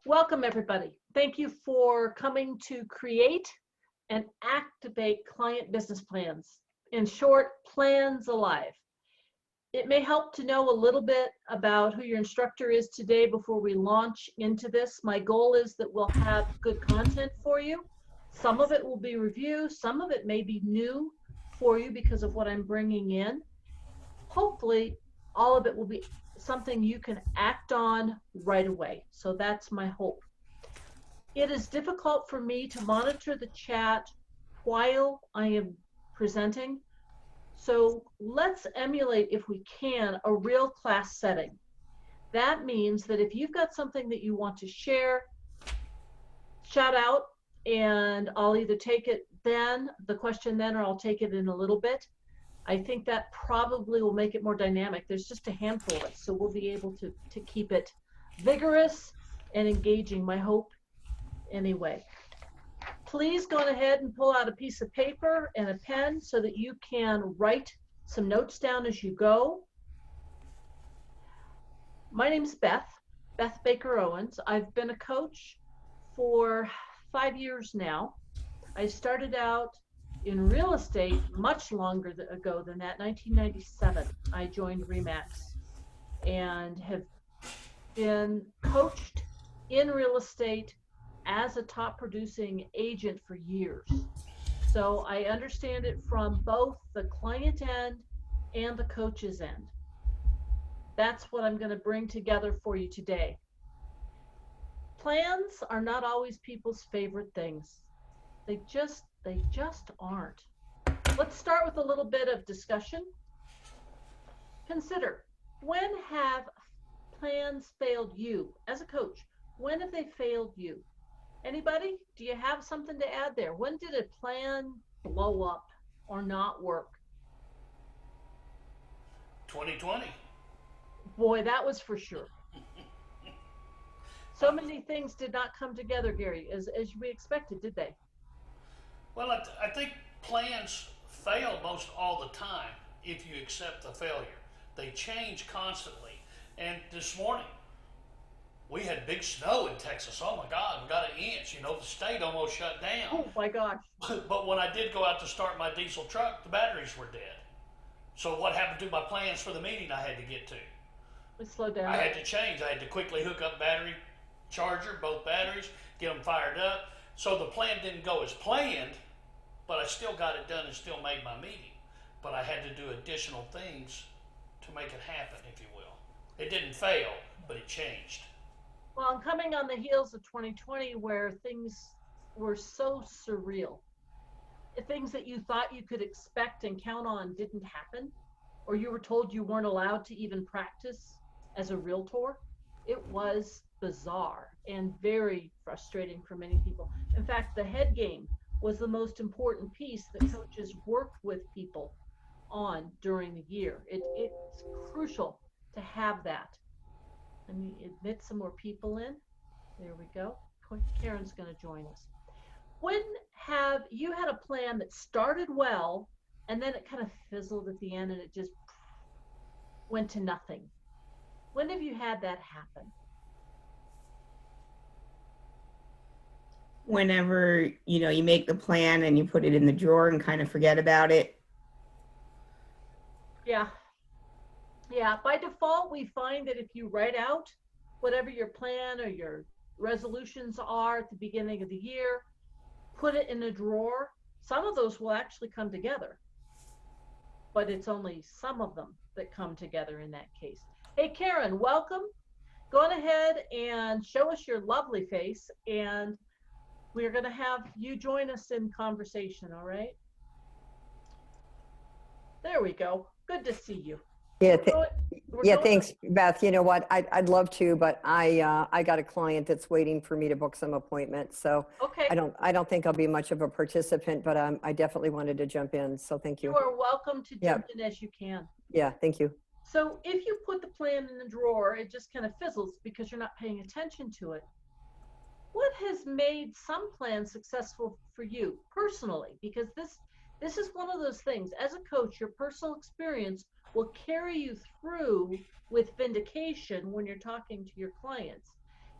Welcome, everybody. Thank you for coming to create and activate client business plans. In short, plans alive. It may help to know a little bit about who your instructor is today before we launch into this. My goal is that we'll have good content for you. Some of it will be review, some of it may be new for you because of what I'm bringing in. Hopefully, all of it will be something you can act on right away. So that's my hope. It is difficult for me to monitor the chat while I am presenting. So let's emulate, if we can, a real class setting. That means that if you've got something that you want to share, shout out, and I'll either take it then, the question then, or I'll take it in a little bit. I think that probably will make it more dynamic. There's just a handful of us, so we'll be able to keep it vigorous and engaging, my hope anyway. Please go ahead and pull out a piece of paper and a pen so that you can write some notes down as you go. My name's Beth Baker Owens. I've been a coach for 5 years now. I started out in real estate much longer ago than that. 1997, I joined RE/MAX and have been coached in real estate as a top producing agent for years. So I understand it from both the client end and the coach's end. That's what I'm going to bring together for you today. Plans are not always people's favorite things. They just aren't. Let's start with a little bit of discussion. Consider, when have plans failed you as a coach? When have they failed you? Anybody? Do you have something to add there? When did a plan blow up or not work? 2020. Boy, that was for sure. So many things did not come together, Gary, as we expected, did they? Well, I think plans fail most all the time if you accept the failure. They change constantly. And this morning, we had big snow in Texas. Oh my God, we got an inch. The state almost shut down. Oh my gosh. But when I did go out to start my diesel truck, the batteries were dead. So what happened to my plans for the meeting I had to get to? Let's slow down. I had to change. I had to quickly hook up battery charger, both batteries, get them fired up. So the plan didn't go as planned, but I still got it done and still made my meeting. But I had to do additional things to make it happen, if you will. It didn't fail, but it changed. Well, I'm coming on the heels of 2020 where things were so surreal. Things that you thought you could expect and count on didn't happen, or you were told you weren't allowed to even practice as a realtor. It was bizarre and very frustrating for many people. In fact, the head game was the most important piece that coaches worked with people on during the year. It's crucial to have that. Let me admit some more people in. There we go. Karen's going to join us. When have you had a plan that started well and then it kind of fizzled at the end and it just went to nothing? When have you had that happen? Whenever, you make the plan and you put it in the drawer and kind of forget about it. Yeah. By default, we find that if you write out whatever your plan or your resolutions are at the beginning of the year, put it in a drawer, some of those will actually come together. But it's only some of them that come together in that case. Hey, Karen, welcome. Go on ahead and show us your lovely face, and we're going to have you join us in conversation, all right? There we go. Good to see you. Yeah, thanks, Beth. You know what? I'd love to, but I got a client that's waiting for me to book some appointments. So okay. I don't think I'll be much of a participant, but I definitely wanted to jump in. So thank you. You are welcome to jump in as you can. Yeah, thank you. So if you put the plan in the drawer, it just kind of fizzles because you're not paying attention to it. What has made some plans successful for you personally? Because this is one of those things. As a coach, your personal experience will carry you through with vindication when you're talking to your clients.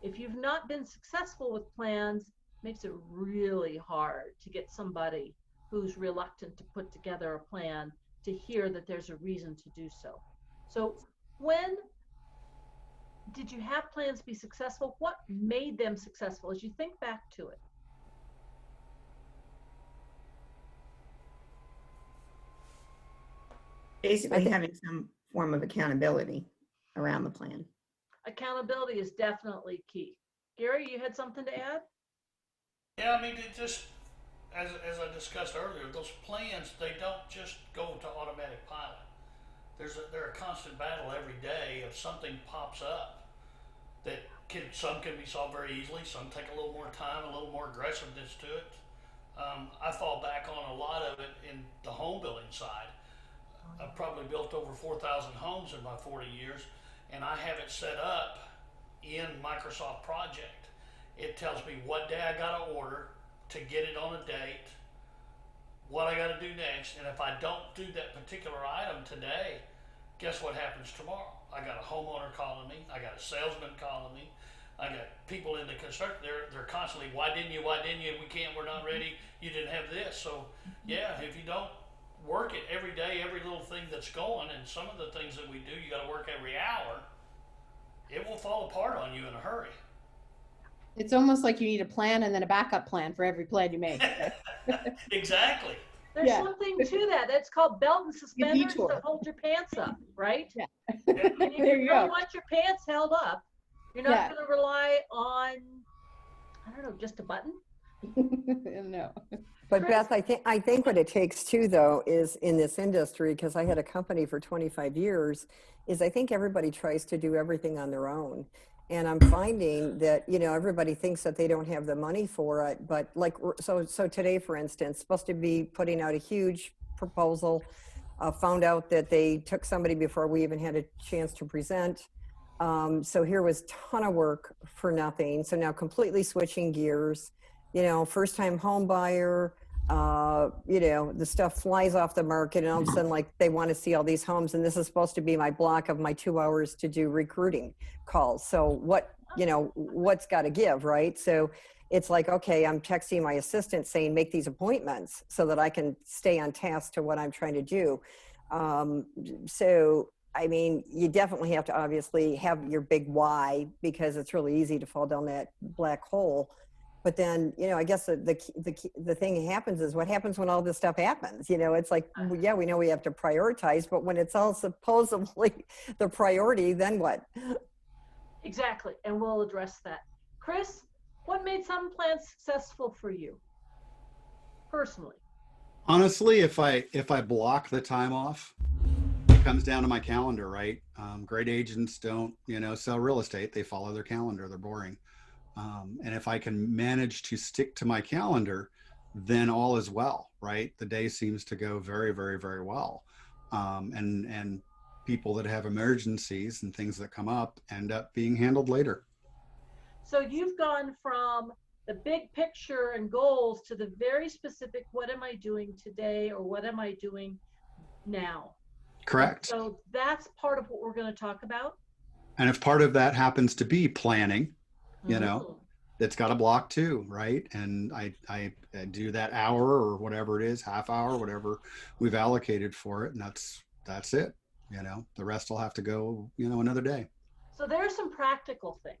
If you've not been successful with plans, it makes it really hard to get somebody who's reluctant to put together a plan to hear that there's a reason to do so. So when did you have plans be successful? What made them successful as you think back to it? Basically having some form of accountability around the plan. Accountability is definitely key. Gary, you had something to add? Yeah, I mean, it just, as I discussed earlier, those plans, they don't just go to automatic pilot. They're a constant battle every day if something pops up that some can be solved very easily, some take a little more time, a little more aggressiveness to it. I fall back on a lot of it in the home building side. I've probably built over 4,000 homes in my 40 years, and I have it set up in Microsoft Project. It tells me what day I got to order to get it on a date, what I got to do next, and if I don't do that particular item today, guess what happens tomorrow? I got a homeowner calling me, I got a salesman calling me, I got people in the construction, they're constantly, why didn't you, we can't, we're not ready, you didn't have this. So yeah, if you don't work it every day, every little thing that's going, and some of the things that we do, you got to work every hour, it will fall apart on you in a hurry. It's almost like you need a plan and then a backup plan for every plan you make. Exactly. There's something to that. That's called belt and suspenders detour. to hold your pants up, right? Yeah. And if There you you really go. want your pants held up, you're not going to rely on, I don't know, just a button. No. But Chris? Beth, I think what it takes too, though, is in this industry, because I had a company for 25 years, is I think everybody tries to do everything on their own. And I'm finding that, you know, everybody thinks that they don't have the money for it. But like, so today, for instance, supposed to be putting out a huge proposal, found out that they took somebody before we even had a chance to present. So here was a ton of work for nothing. So now completely switching gears, you know, first time home buyer, you know, the stuff flies off the market and all of a sudden, like, they want to see all these homes. And this is supposed to be my block of my 2 hours to do recruiting calls. So what, you know, what's got to give, right? So it's like, okay, I'm texting my assistant saying, make these appointments so that I can stay on task to what I'm trying to do. So, I mean, you definitely have to obviously have your big why, because it's really easy to fall down that black hole. But then, you know, I guess the thing happens is what happens when all this stuff happens. You know, it's like, yeah, we know we have to prioritize, but when it's all supposedly the priority, then what? Exactly. And we'll address that. Chris, what made some plans successful for you personally? Honestly, if I block the time off, it comes down to my calendar, right? Great agents don't, you know, sell real estate. They follow their calendar. They're boring. And if I can manage to stick to my calendar, then all is well, right? The day seems to go very, very, very well. And people that have emergencies and things that come up end up being handled later. So you've gone from the big picture and goals to the very specific, what am I doing today or what am I doing now? Correct. So that's part of what we're going to talk about. And if part of that happens to be planning, you know, it's got a block too, right? And I do that hour or whatever it is, half hour, whatever we've allocated for it. And that's it. You know, the rest will have to go, you know, another day. So there are some practical things.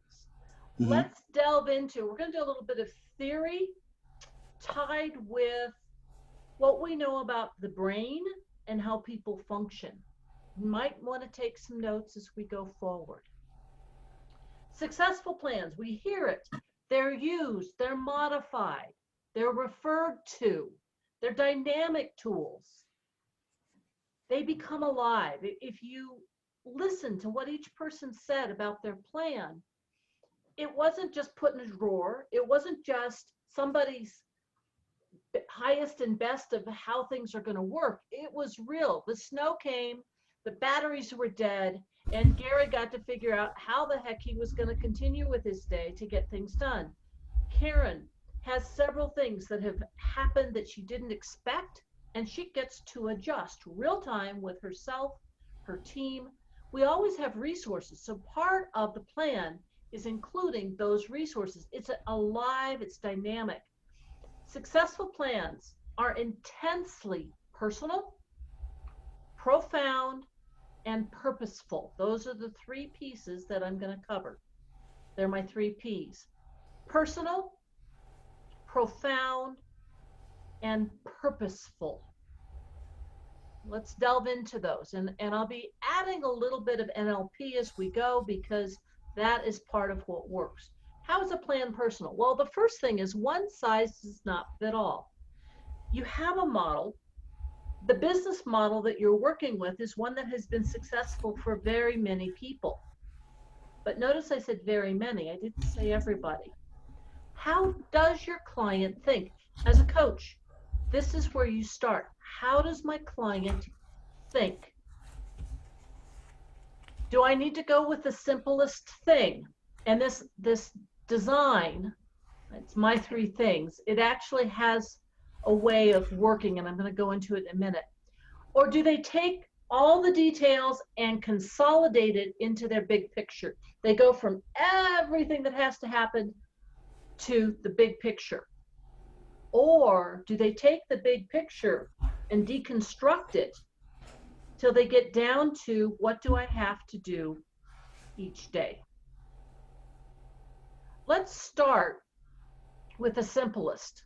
Let's delve into, we're going to do a little bit of theory tied with what we know about the brain and how people function. You might want to take some notes as we go forward. Successful plans, we hear it. They're used, they're modified, they're referred to, they're dynamic tools. They become alive. If you listen to what each person said about their plan, it wasn't just put in a drawer. It wasn't just somebody's highest and best of how things are going to work. It was real. The snow came, the batteries were dead, and Gary got to figure out how the heck he was going to continue with his day to get things done. Karen has several things that have happened that she didn't expect, and she gets to adjust real time with herself, her team. We always have resources. So part of the plan is including those resources. It's alive, it's dynamic. Successful plans are intensely personal, profound, and purposeful. Those are the three pieces that I'm going to cover. They're my three P's. Personal, profound, and purposeful. Let's delve into those. And I'll be adding a little bit of NLP as we go, because that is part of what works. How is a plan personal? Well, the first thing is one size does not fit all. You have a model. The business model that you're working with is one that has been successful for very many people. But notice I said very many. I didn't say everybody. How does your client think? As a coach, this is where you start. How does my client think? Do I need to go with the simplest thing? And this design, it's my three things. It actually has a way of working, and I'm going to go into it in a minute. Or do they take all the details and consolidate it into their big picture? They go from everything that has to happen to the big picture. Or do they take the big picture and deconstruct it till they get down to what do I have to do each day? Let's start with the simplest.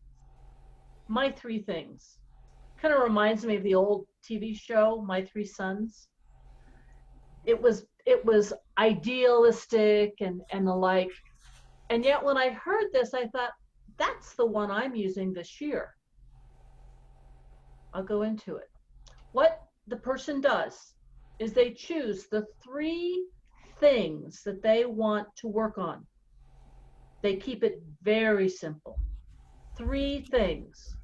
My three things. Kind of reminds me of the old TV show, My Three Sons. It was idealistic and the like. And yet when I heard this, I thought, that's the one I'm using this year. I'll go into it. What the person does is they choose the three things that they want to work on. They keep it very simple. Three things.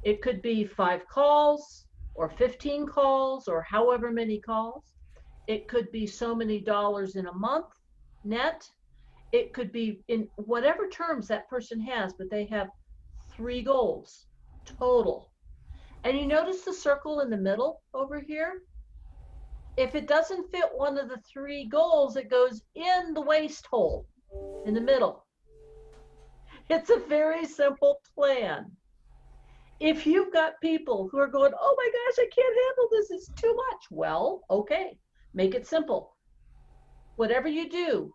It could be 5 calls or 15 calls or however many calls. It could be so many dollars in a month net. It could be in whatever terms that person has, but they have 3 goals total. And you notice the circle in the middle over here? If it doesn't fit one of the 3 goals, it goes in the waste hole in the middle. It's a very simple plan. If you've got people who are going, oh my gosh, I can't handle this, it's too much. Well, okay, make it simple. Whatever you do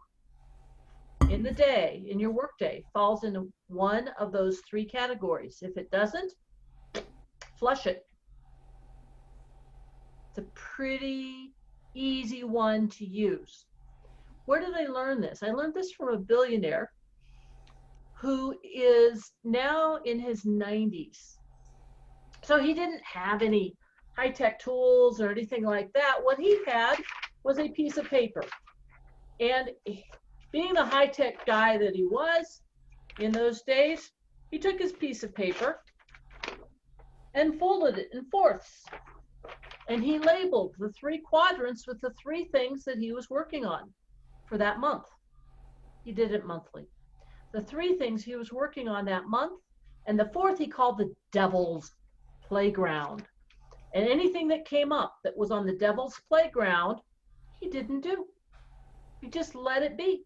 in the day, in your workday, falls into one of those 3 categories. If it doesn't, flush it. It's a pretty easy one to use. Where did I learn this? I learned this from a billionaire who is now in his 90s. So he didn't have any high-tech tools or anything like that. What he had was a piece of paper. And being the high-tech guy that he was in those days, he took his piece of paper and folded it in fourths. And he labeled the 3 quadrants with the 3 things that he was working on for that month. He did it monthly. The 3 things he was working on that month, and the 4th he called the devil's playground. And anything that came up that was on the devil's playground, he didn't do. He just let it be.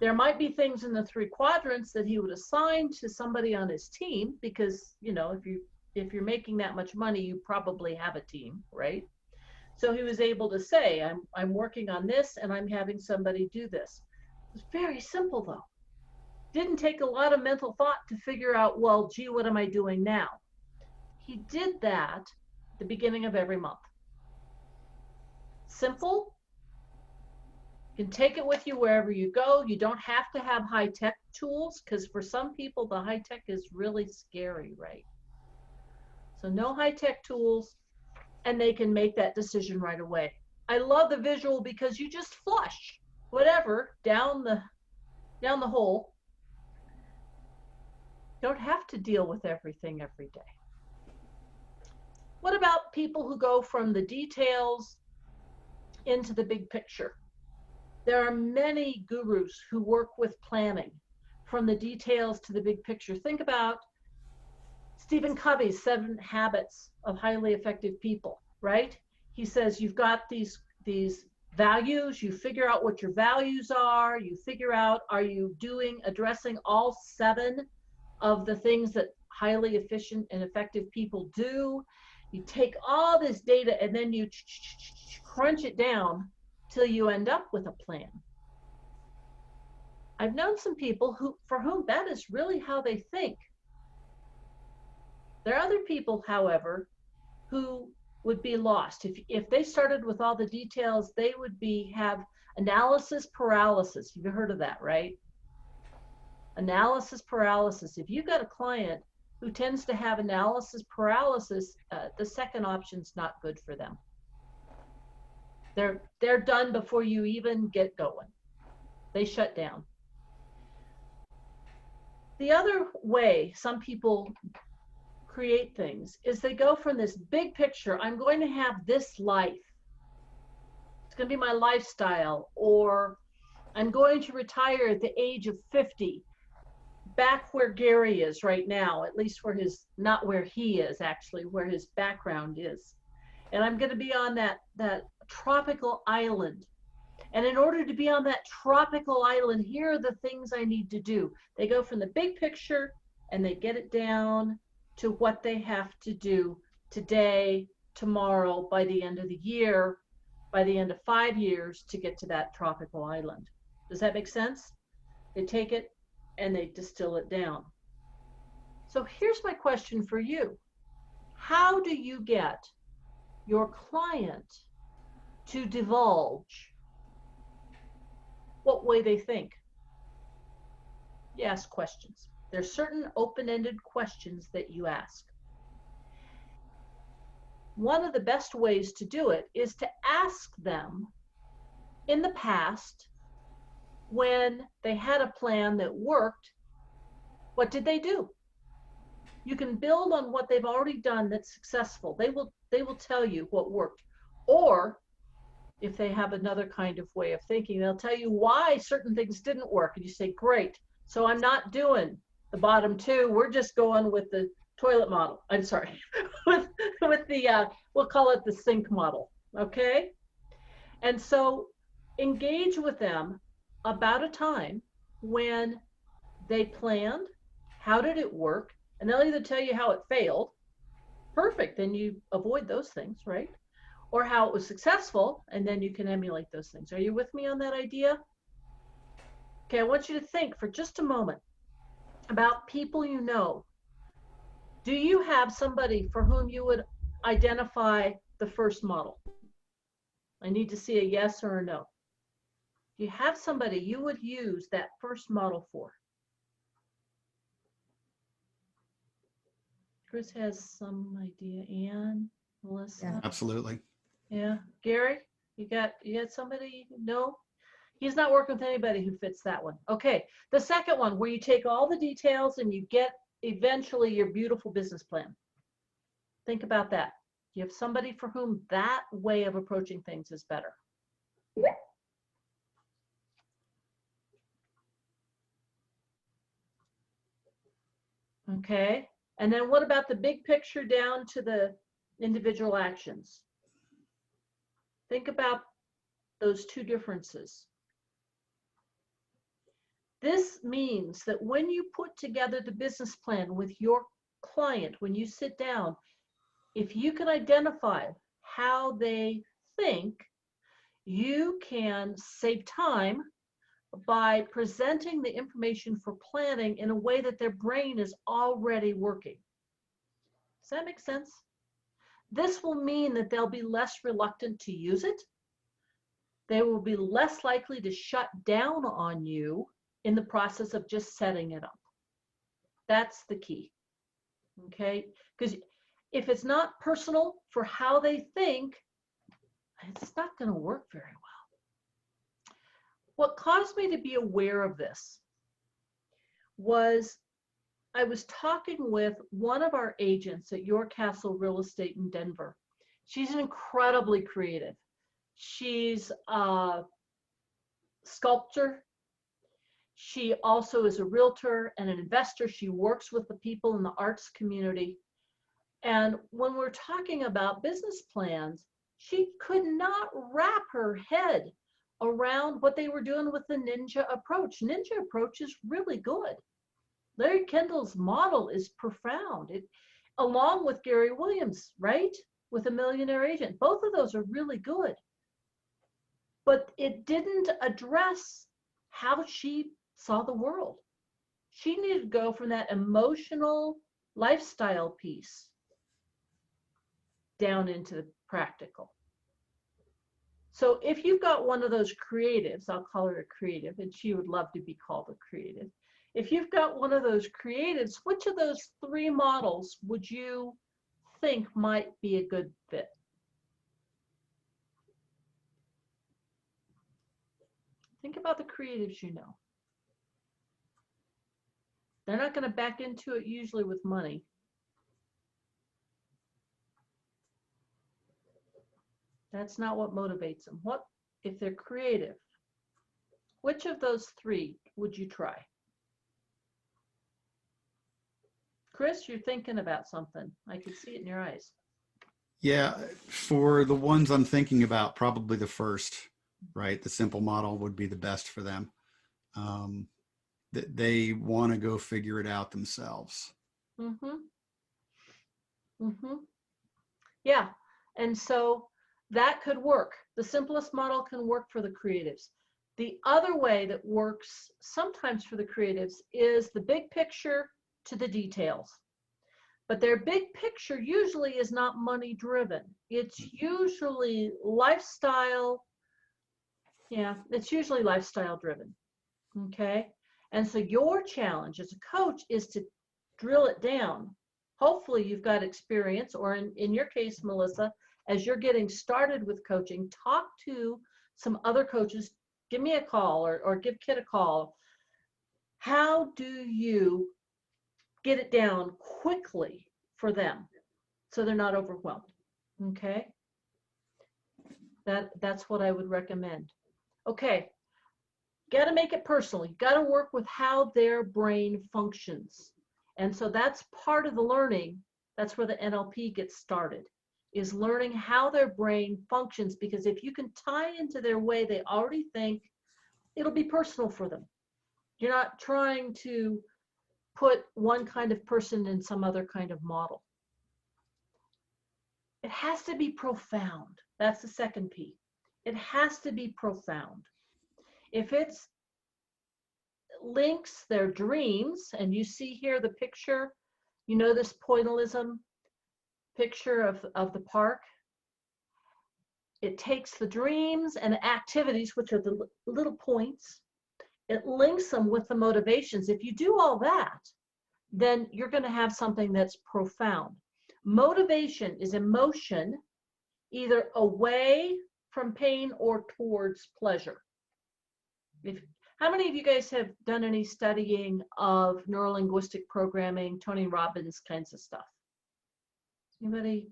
There might be things in the 3 quadrants that he would assign to somebody on his team, because, you know, if you're making that much money, you probably have a team, right? So he was able to say, I'm working on this and I'm having somebody do this. It was very simple though. Didn't take a lot of mental thought to figure out, well, gee, what am I doing now? He did that at the beginning of every month. Simple. You can take it with you wherever you go. You don't have to have high-tech tools, because for some people, the high-tech is really scary, right? So no high-tech tools, and they can make that decision right away. I love the visual because you just flush whatever down the hole. You don't have to deal with everything every day. What about people who go from the details into the big picture? There are many gurus who work with planning from the details to the big picture. Think about Stephen Covey's 7 Habits of Highly Effective People, right? He says you've got these values, you figure out what your values are, you figure out, are you addressing all 7 of the things that highly efficient and effective people do. You take all this data and then you crunch it down till you end up with a plan. I've known some people for whom that is really how they think. There are other people, however, who would be lost. If they started with all the details, they would have analysis paralysis. You've heard of that, right? Analysis paralysis. If you've got a client who tends to have analysis paralysis, the second option's not good for them. They're done before you even get going. They shut down. The other way some people create things is they go from this big picture, I'm going to have this life. It's going to be my lifestyle, or I'm going to retire at the age of 50, back where Gary is right now, at least not where he is actually, where his background is. And I'm going to be on that tropical island. And in order to be on that tropical island, here are the things I need to do. They go from the big picture and they get it down to what they have to do today, tomorrow, by the end of the year, by the end of 5 years to get to that tropical island. Does that make sense? They take it and they distill it down. So here's my question for you. How do you get your client to divulge what way they think? You ask questions. There's certain open-ended questions that you ask. One of the best ways to do it is to ask them in the past, when they had a plan that worked, what did they do? You can build on what they've already done that's successful. They will tell you what worked. Or if they have another kind of way of thinking, they'll tell you why certain things didn't work. And you say, great, so I'm not doing the bottom 2. We're just going with the toilet model. I'm sorry, with the, we'll call it the sink model, okay? And so engage with them about a time when they planned, how did it work, and they'll either tell you how it failed, perfect, then you avoid those things, right? Or how it was successful, and then you can emulate those things. Are you with me on that idea? Okay, I want you to think for just a moment about people you know. Do you have somebody for whom you would identify the first model? I need to see a yes or a no. Do you have somebody you would use that first model for? Chris has some idea. Ann, Melissa? Yeah. Absolutely. Yeah. Gary, you got somebody? No? He's not working with anybody who fits that one. Okay. The second one, where you take all the details and you get eventually your beautiful business plan. Think about that. You have somebody for whom that way of approaching things is better. Okay. And then what about the big picture down to the individual actions? Think about those two differences. This means that when you put together the business plan with your client, when you sit down, if you can identify how they think, you can save time by presenting the information for planning in a way that their brain is already working. Does that make sense? This will mean that they'll be less reluctant to use it. They will be less likely to shut down on you in the process of just setting it up. That's the key, okay? Because if it's not personal for how they think, it's not going to work very well. What caused me to be aware of this was I was talking with one of our agents at York Castle Real Estate in Denver. She's incredibly creative. She's a sculptor. She also is a realtor and an investor. She works with the people in the arts community. And when we're talking about business plans, She could not wrap her head around what they were doing with the ninja approach. Ninja approach is really good. Larry Kendall's model is profound. It, along with Gary Williams, right? With a millionaire agent. Both of those are really good. But it didn't address how she saw the world. She needed to go from that emotional lifestyle piece down into the practical. So if you've got one of those creatives, I'll call her a creative, and she would love to be called a creative. If you've got one of those creatives, which of those 3 models would you think might be a good fit? Think about the creatives you know. They're not going to back into it usually with money. That's not what motivates them. What if they're creative? Which of those 3 would you try? Chris, you're thinking about something. I could see it in your eyes. Yeah, for the ones I'm thinking about, probably the first, right? The simple model would be the best for them. They want to go figure it out themselves. Yeah, and so that could work. The simplest model can work for the creatives. The other way that works sometimes for the creatives is the big picture to the details. But their big picture usually is not money driven. It's usually lifestyle. Yeah, it's usually lifestyle driven. Okay. And so your challenge as a coach is to drill it down. Hopefully you've got experience, or in your case, Melissa, as you're getting started with coaching, talk to some other coaches. Give me a call or give Kit a call. How do you get it down quickly for them so they're not overwhelmed? Okay. That's what I would recommend. Okay. Got to make it personal. You got to work with how their brain functions. And so that's part of the learning. That's where the NLP gets started, is learning how their brain functions, because if you can tie into their way they already think, it'll be personal for them. You're not trying to put one kind of person in some other kind of model. It has to be profound. That's the second P. It has to be profound. If it's links their dreams, and you see here the picture, you know, this pointillism picture of the park, it takes the dreams and activities, which are the little points, it links them with the motivations. If you do all that, then you're going to have something that's profound. Motivation is emotion, either away from pain or towards pleasure. How many of you guys have done any studying of neurolinguistic programming, Tony Robbins kinds of stuff? Anybody?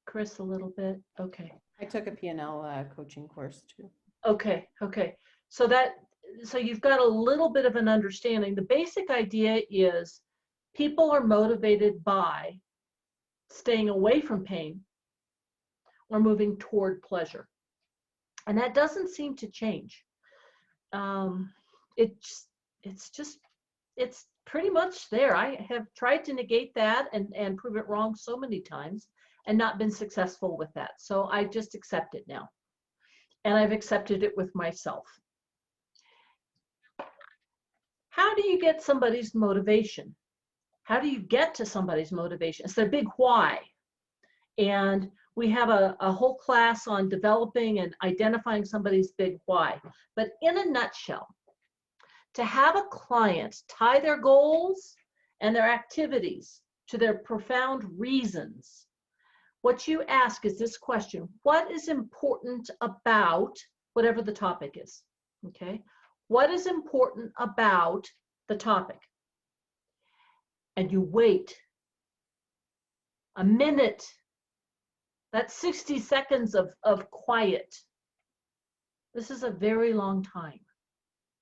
Chris, a little bit? Okay. I took a P&L coaching course too. Okay. So you've got a little bit of an understanding. The basic idea is people are motivated by staying away from pain or moving toward pleasure. And that doesn't seem to change. It's pretty much there. I have tried to negate that and prove it wrong so many times and not been successful with that. So I just accept it now. And I've accepted it with myself. How do you get somebody's motivation? How do you get to somebody's motivation? It's their big why. And we have a whole class on developing and identifying somebody's big why. But in a nutshell, to have a client tie their goals and their activities to their profound reasons, what you ask is this question: what is important about whatever the topic is? Okay? What is important about the topic? And you wait a minute. That's 60 seconds of quiet. This is a very long time,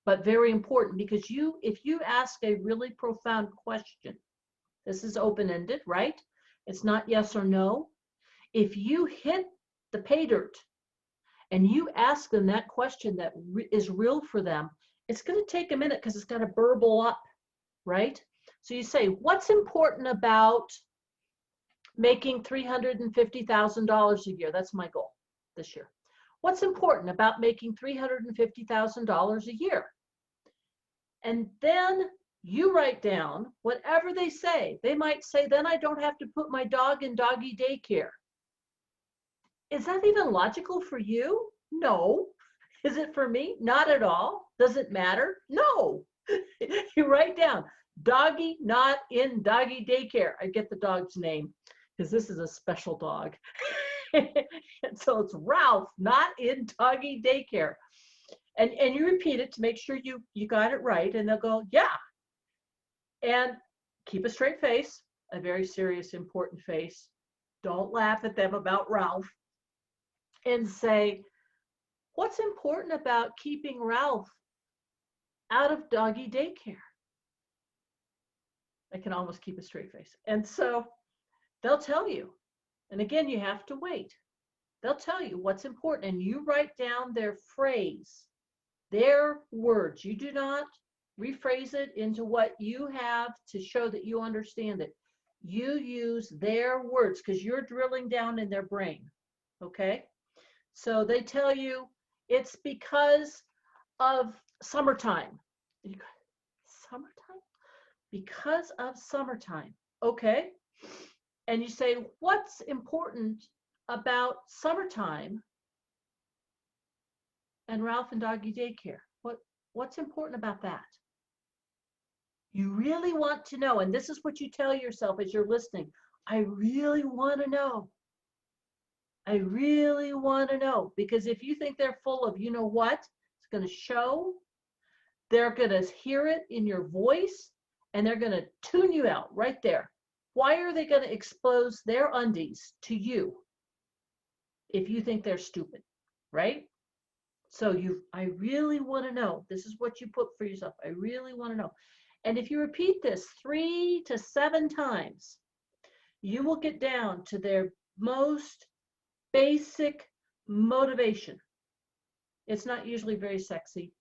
but very important, because if you ask a really profound question, this is open-ended, right? It's not yes or no. If you hit the pay dirt, and you ask them that question that is real for them, it's going to take a minute because it's got to burble up, right? So you say, what's important about making $350,000 a year? That's my goal this year. What's important about making $350,000 a year? And then you write down whatever they say. They might say, then I don't have to put my dog in doggy daycare. Is that even logical for you? No. Is it for me? Not at all. Does it matter? No. You write down, doggy not in doggy daycare. I get the dog's name because this is a special dog. And so it's Ralph, not in doggy daycare. And you repeat it to make sure you got it right, and they'll go, yeah. And keep a straight face, a very serious, important face. Don't laugh at them about Ralph. And say, what's important about keeping Ralph out of doggy daycare? I can almost keep a straight face. And so they'll tell you. And again, you have to wait. They'll tell you what's important, and you write down their phrase, their words. You do not rephrase it into what you have to show that you understand it. You use their words because you're drilling down in their brain, okay? So they tell you it's because of summertime. Summertime? Because of summertime, okay? And you say, what's important about summertime and Ralph and doggy daycare? What's important about that? You really want to know, and this is what you tell yourself as you're listening. I really want to know. I really want to know, because if you think they're full of, you know what, it's going to show. They're going to hear it in your voice, and they're going to tune you out right there. Why are they going to expose their undies to you if you think they're stupid, right? So I really want to know. This is what you put for yourself. I really want to know. And if you repeat this 3 to 7 times, you will get down to their most basic motivation. It's not usually very sexy.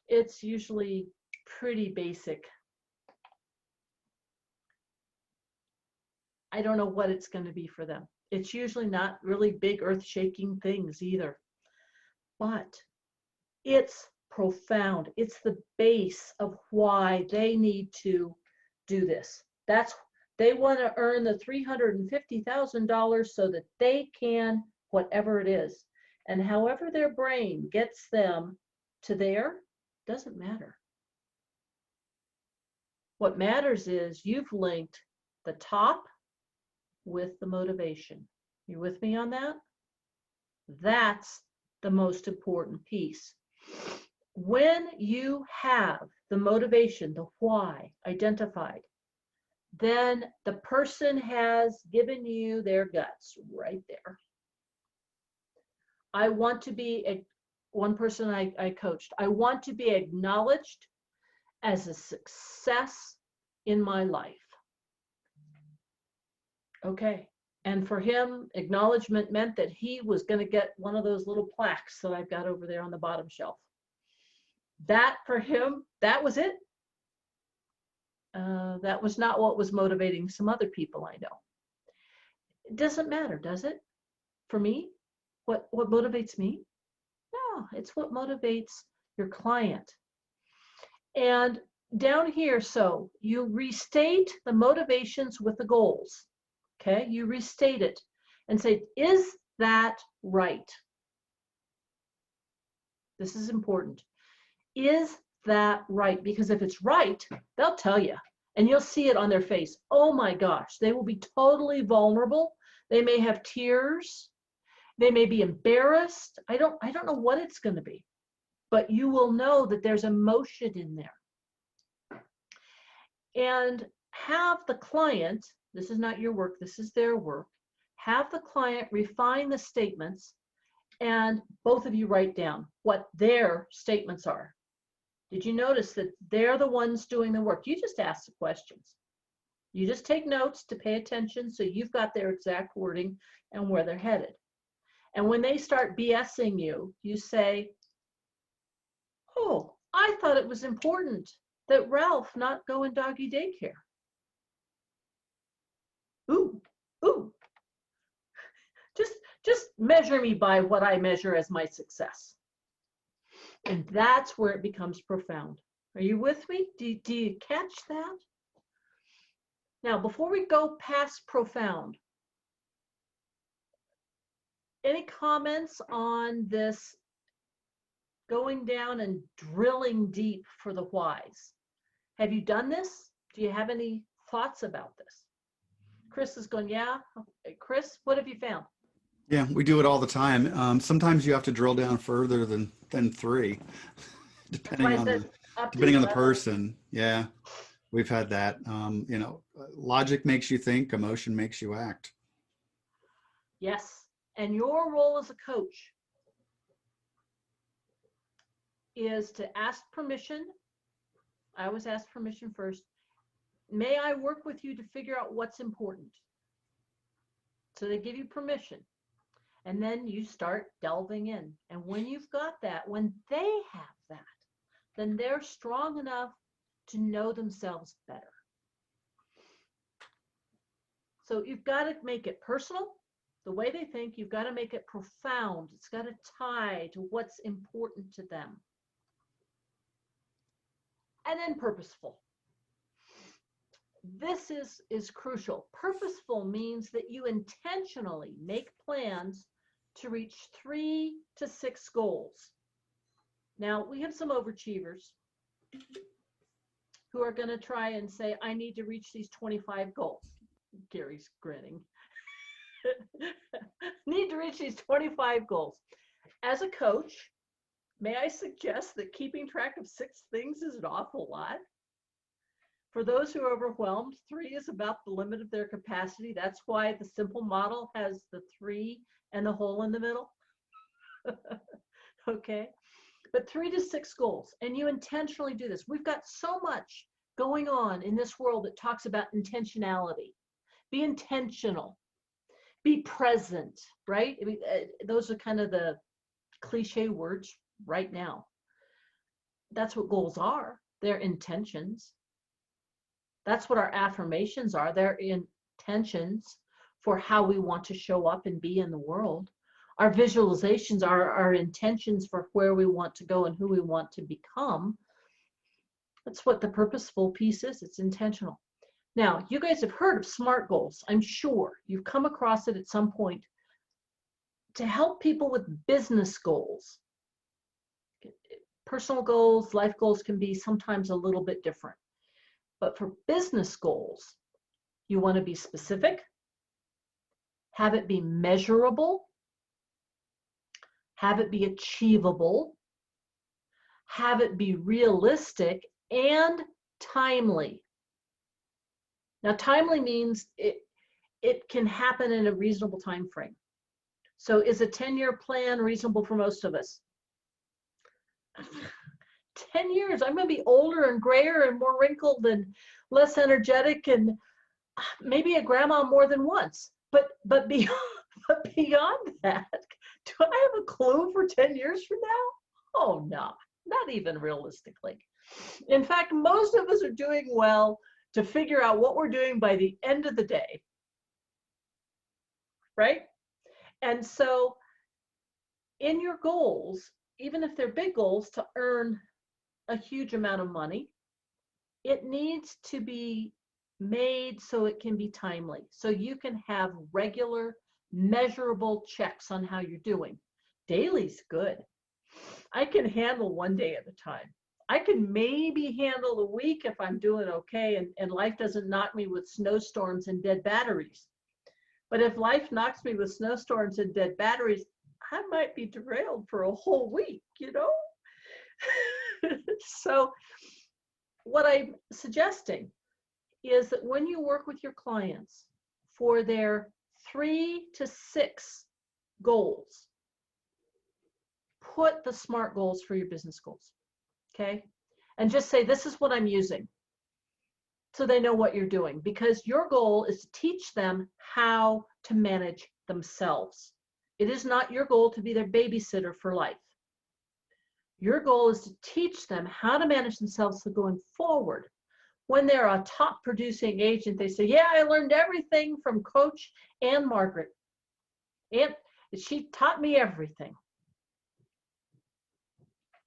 It's usually pretty basic. I don't know what it's going to be for them. It's usually not really big earth-shaking things either. But it's profound. It's the base of why they need to do this. They want to earn the $350,000 so that they can, whatever it is. And however their brain gets them to there, doesn't matter. What matters is you've linked the top with the motivation. You with me on that? That's the most important piece. When you have the motivation, the why identified, then the person has given you their guts right there. I want to be one person I coached. I want to be acknowledged as a success in my life. Okay. And for him, acknowledgement meant that he was going to get one of those little plaques that I've got over there on the bottom shelf. That for him, that was it. That was not what was motivating some other people I know. It doesn't matter, does it? For me, what motivates me? No, it's what motivates your client. And down here, so you restate the motivations with the goals. Okay, you restate it and say, is that right? This is important. Is that right? Because if it's right, they'll tell you, and you'll see it on their face. Oh my gosh, they will be totally vulnerable. They may have tears. They may be embarrassed. I don't know what it's going to be, but you will know that there's emotion in there. And have the client, this is not your work, this is their work, have the client refine the statements, and both of you write down what their statements are. Did you notice that they're the ones doing the work? You just ask the questions. You just take notes to pay attention so you've got their exact wording and where they're headed. And when they start BSing you, you say, oh, I thought it was important that Ralph not go in doggy daycare. Ooh, ooh. Just measure me by what I measure as my success. And that's where it becomes profound. Are you with me? Do you catch that? Now, before we go past profound, any comments on this going down and drilling deep for the whys? Have you done this? Do you have any thoughts about this? Chris is going, yeah. Chris, what have you found? Yeah, we do it all the time. Sometimes you have to drill down further than 3, depending on the person. Yeah, we've had that. You know, logic makes you think, emotion makes you act. Yes, and your role as a coach is to ask permission. I always ask permission first. May I work with you to figure out what's important? So they give you permission. And then you start delving in. And when you've got that, when they have that, then they're strong enough to know themselves better. So you've got to make it personal, the way they think. You've got to make it profound. It's got to tie to what's important to them. And then purposeful. This is crucial. Purposeful means that you intentionally make plans to reach 3 to 6 goals. Now, we have some overachievers who are going to try and say, I need to reach these 25 goals. Gary's grinning. Need to reach these 25 goals. As a coach, may I suggest that keeping track of 6 things is an awful lot? For those who are overwhelmed, 3 is about the limit of their capacity. That's why the simple model has the 3 and the hole in the middle. Okay, but 3 to 6 goals, and you intentionally do this. We've got so much going on in this world that talks about intentionality. Be intentional, be present, right? I mean, those are kind of the cliche words right now. That's what goals are. They're intentions. That's what our affirmations are. They're intentions for how we want to show up and be in the world. Our visualizations are our intentions for where we want to go and who we want to become. That's what the purposeful piece is. It's intentional. Now, you guys have heard of SMART goals. I'm sure you've come across it at some point. To help people with business goals, personal goals, life goals can be sometimes a little bit different. But for business goals, you want to be specific, have it be measurable, have it be achievable, have it be realistic and timely. Now, timely means it can happen in a reasonable time frame. So is a 10-year plan reasonable for most of us? 10 years, I'm going to be older and grayer and more wrinkled and less energetic and maybe a grandma more than once. But beyond that, do I have a clue for 10 years from now? Oh, no, not even realistically. In fact, most of us are doing well to figure out what we're doing by the end of the day, right? And so in your goals, even if they're big goals, to earn a huge amount of money, it needs to be made so it can be timely. So you can have regular, measurable checks on how you're doing. Daily's good. I can handle one day at a time. I can maybe handle a week if I'm doing okay and life doesn't knock me with snowstorms and dead batteries. But if life knocks me with snowstorms and dead batteries, I might be derailed for a whole week, you know? So what I'm suggesting is that when you work with your clients for their 3 to 6 goals, put the SMART goals for your business goals, okay? And just say, this is what I'm using, so they know what you're doing, because your goal is to teach them how to manage themselves. It is not your goal to be their babysitter for life. Your goal is to teach them how to manage themselves so going forward. When they're a top producing agent, they say, yeah, I learned everything from Coach Ann Margaret. And she taught me everything.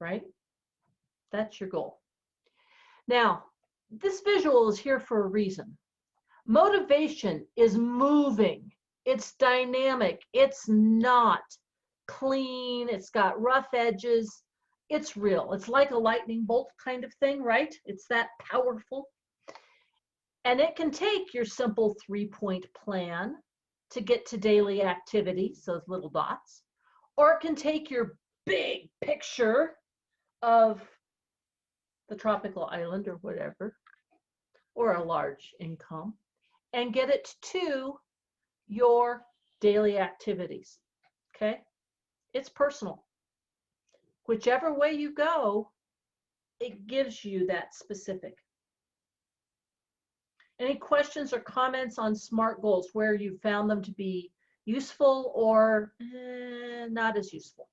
Right? That's your goal. Now, this visual is here for a reason. Motivation is moving. It's dynamic. It's not clean. It's got rough edges. It's real. It's like a lightning bolt kind of thing, right? It's that powerful. And it can take your simple 3-point plan to get to daily activities, those little dots, or it can take your big picture of the tropical island or whatever, or a large income, and get it to your daily activities, okay? It's personal. Whichever way you go, it gives you that specific. Any questions or comments on SMART goals, where you found them to be useful or not as useful?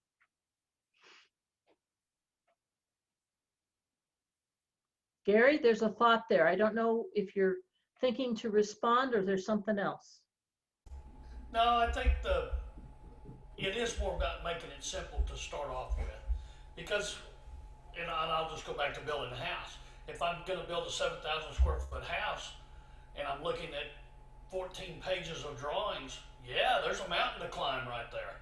Gary, there's a thought there. I don't know if you're thinking to respond or there's something else. No, I think it is more about making it simple to start off with, because, and I'll just go back to building a house. If I'm going to build a 7,000 square foot house and I'm looking at 14 pages of drawings, yeah, there's a mountain to climb right there.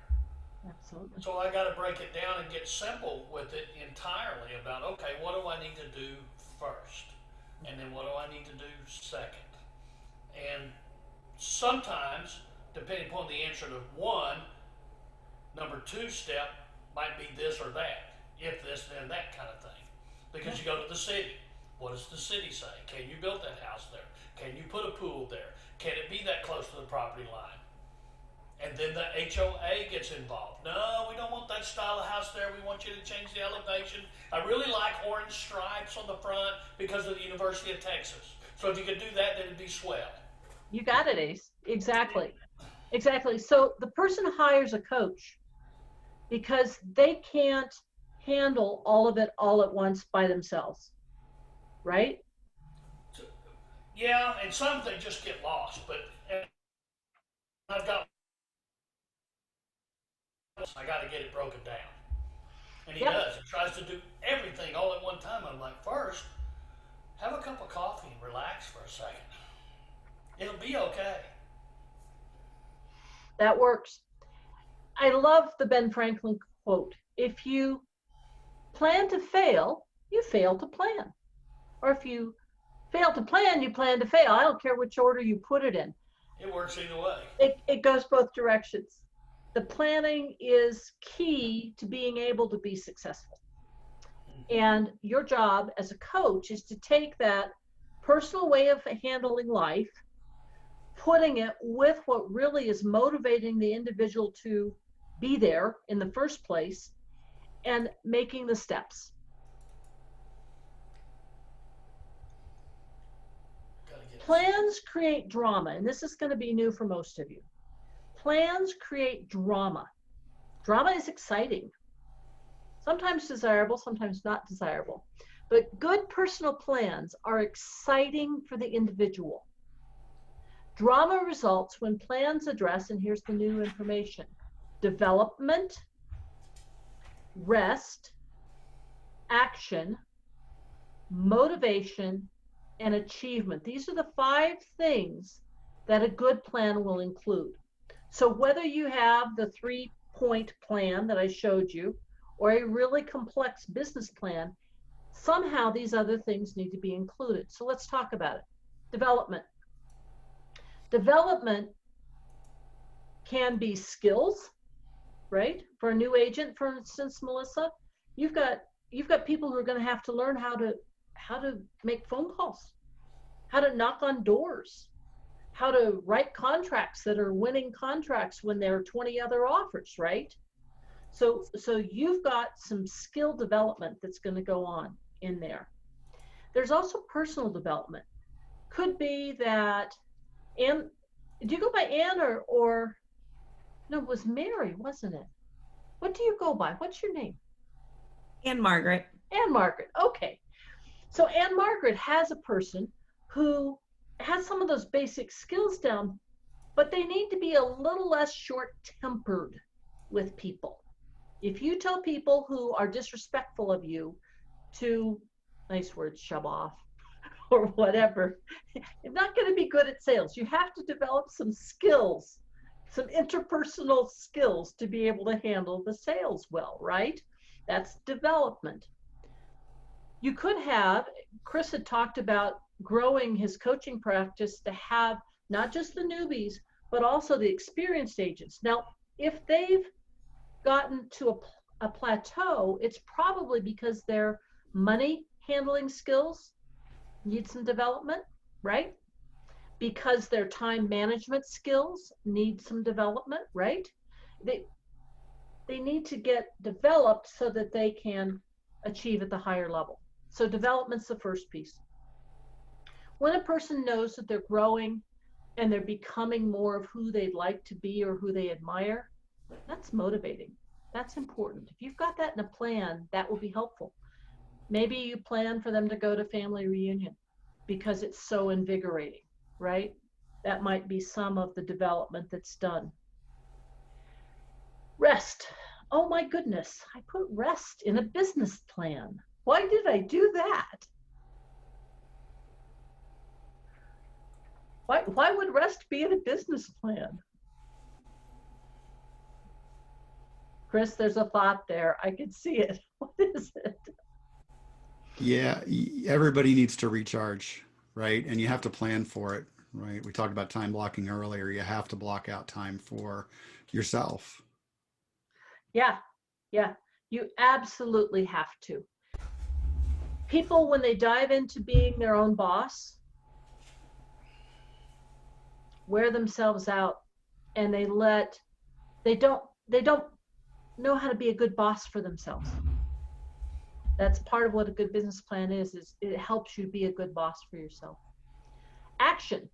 Absolutely. So I got to break it down and get simple with it entirely about, okay, what do I need to do first? And then what do I need to do second? And sometimes, depending upon the answer to one, number 2 step might be this or that. If this, then that kind of thing. Because you go to the city. What does the city say? Can you build that house there? Can you put a pool there? Can it be that close to the property line? And then the HOA gets involved. No, we don't want that style of house there. We want you to change the elevation. I really like orange stripes on the front because of the University of Texas. So if you could do that, then it'd be swell. You got it, Ace. Exactly. Exactly. So the person hires a coach because they can't handle all of it all at once by themselves, right? Yeah, and some they just get lost. But I got to get it broken down. And he does. He tries to do everything all at one time. I'm like, first, have a cup of coffee and relax for a second. It'll be okay. That works. I love the Ben Franklin quote. If you plan to fail, you fail to plan. Or if you fail to plan, you plan to fail. I don't care which order you put it in. It works either way. It goes both directions. The planning is key to being able to be successful. And your job as a coach is to take that personal way of handling life, putting it with what really is motivating the individual to be there in the first place, and making the steps. Plans create drama, and this is going to be new for most of you. Plans create drama. Drama is exciting. Sometimes desirable, sometimes not desirable. But good personal plans are exciting for the individual. Drama results when plans address, and here's the new information, development, rest, action, motivation, and achievement. These are the 5 things that a good plan will include. So whether you have the 3-point plan that I showed you, or a really complex business plan, somehow these other things need to be included. So let's talk about it. Development. Development can be skills, right? For a new agent, for instance, Melissa, you've got people who are going to have to learn how to make phone calls, how to knock on doors, how to write contracts that are winning contracts when there are 20 other offers, right? So you've got some skill development that's going to go on in there. There's also personal development. Could be that, Ann, do you go by Ann or No, it was Mary, wasn't it? What do you go by? What's your name? And Margaret. Ann Margaret. Okay. So Ann Margaret has a person who has some of those basic skills down, but they need to be a little less short-tempered with people. If you tell people who are disrespectful of you to, nice words, shove off or whatever, you're not going to be good at sales. You have to develop some skills, some interpersonal skills to be able to handle the sales well, right? That's development. You could have, Chris had talked about growing his coaching practice to have not just the newbies, but also the experienced agents. Now, if they've gotten to a plateau, it's probably because their money handling skills need some development, right? Because their time management skills need some development, right? They need to get developed so that they can achieve at the higher level. So development's the first piece. When a person knows that they're growing and they're becoming more of who they'd like to be or who they admire, that's motivating. That's important. If you've got that in a plan, that will be helpful. Maybe you plan for them to go to family reunion because it's so invigorating, right? That might be some of the development that's done. Rest. Oh my goodness, I put rest in a business plan. Why did I do that? Why would rest be in a business plan? Chris, there's a thought there. I can see it. What is it? Yeah, everybody needs to recharge, right? And you have to plan for it, right? We talked about time blocking earlier. You have to block out time for yourself. Yeah, yeah, you absolutely have to. People, when they dive into being their own boss, wear themselves out, and they don't know how to be a good boss for themselves. That's part of what a good business plan is it helps you be a good boss for yourself. Action,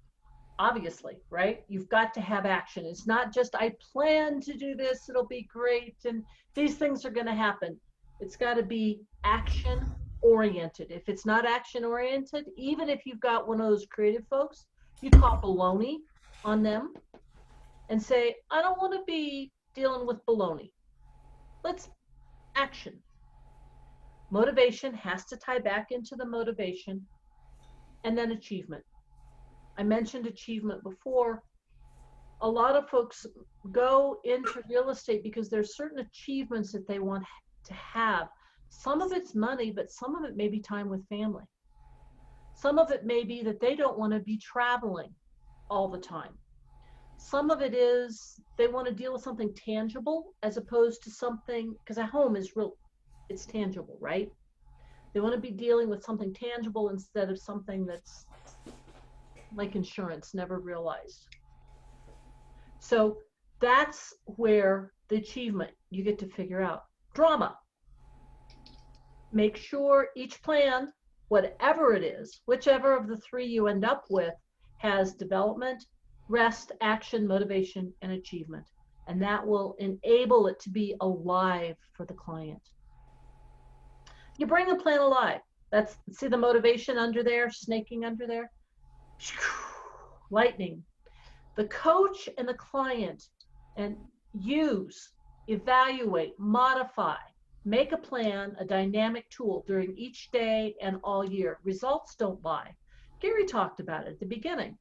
obviously, right? You've got to have action. It's not just, I plan to do this, it'll be great, and these things are going to happen. It's got to be action oriented. If it's not action oriented, even if you've got one of those creative folks, you call baloney on them and say, I don't want to be dealing with baloney. Let's action. Motivation has to tie back into the motivation, and then achievement. I mentioned achievement before. A lot of folks go into real estate because there's certain achievements that they want to have. Some of it's money, but some of it may be time with family. Some of it may be that they don't want to be traveling all the time. Some of it is they want to deal with something tangible as opposed to something, because a home is real, it's tangible, right? They want to be dealing with something tangible instead of something that's like insurance, never realized. So that's where the achievement you get to figure out. Drama. Make sure each plan, whatever it is, whichever of the three you end up with, has development, rest, action, motivation, and achievement. And that will enable it to be alive for the client. You bring a plan alive. That's, see the motivation under there, snaking under there? Lightning. The coach and the client and use, evaluate, modify, make a plan, a dynamic tool during each day and all year. Results don't lie. Gary talked about it at the beginning.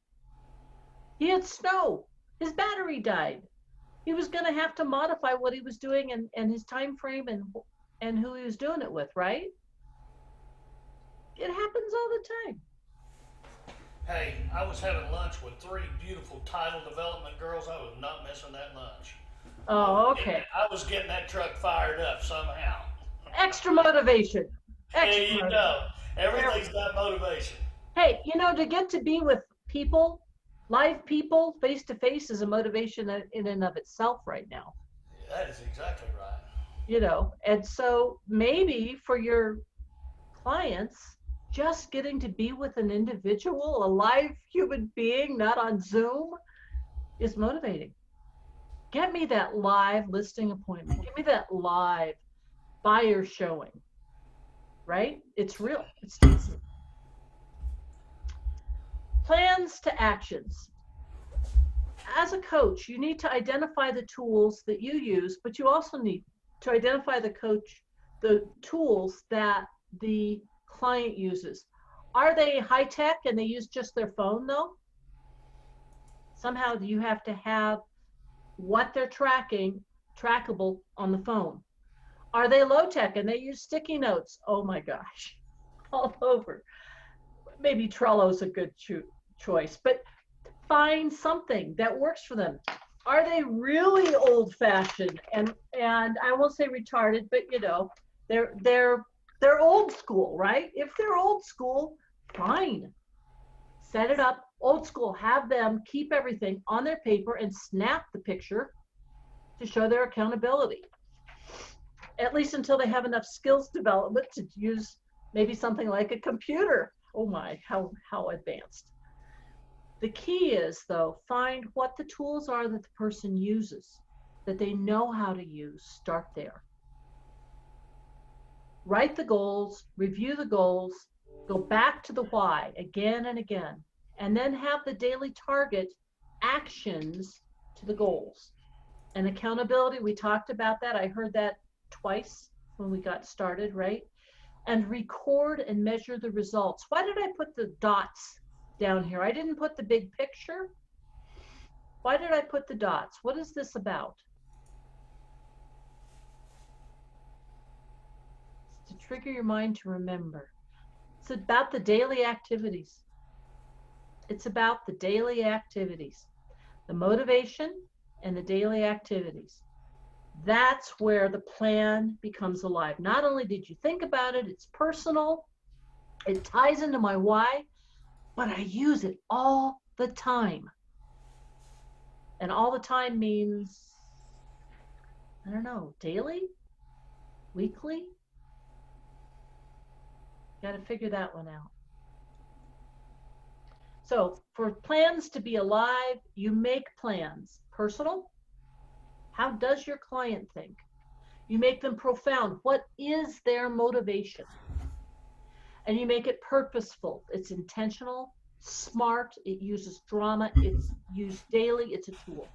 He had snow. His battery died. He was going to have to modify what he was doing and his time frame and who he was doing it with, right? It happens all the time. Hey, I was having lunch with 3 beautiful title development girls. I was not missing that lunch. Oh, okay. I was getting that truck fired up somehow. Extra motivation. There you go. Everything's got motivation. Hey, you know, to get to be with people, live people, face to face is a motivation in and of itself right now. That is exactly right. You know, and so maybe for your clients, just getting to be with an individual, a live human being, not on Zoom, is motivating. Get me that live listing appointment. Give me that live buyer showing, right? It's real. It's easy. Plans to actions. As a coach, you need to identify the tools that you use, but you also need to identify the tools that the client uses. Are they high tech and they use just their phone though? Somehow you have to have what they're tracking trackable on the phone. Are they low tech and they use sticky notes? Oh my gosh, all over. Maybe Trello's a good choice, but find something that works for them. Are they really old fashioned and I won't say retarded, but you know, they're old school, right? If they're old school, fine. Set it up old school. Have them keep everything on their paper and snap the picture to show their accountability. At least until they have enough skills development to use maybe something like a computer. Oh my, how advanced. The key is, though, find what the tools are that the person uses, that they know how to use. Start there. Write the goals, review the goals, go back to the why again and again, and then have the daily target actions to the goals. And accountability, we talked about that. I heard that twice when we got started, right? And record and measure the results. Why did I put the dots down here? I didn't put the big picture. Why did I put the dots? What is this about? It's to trigger your mind to remember. It's about the daily activities. It's about the daily activities, the motivation and the daily activities. That's where the plan becomes alive. Not only did you think about it, it's personal, it ties into my why, but I use it all the time. And all the time means, I don't know, daily, weekly? Got to figure that one out. So for plans to be alive, you make plans. Personal, how does your client think? You make them profound. What is their motivation? And you make it purposeful. It's intentional, smart, it uses drama, it's used daily, it's a tool.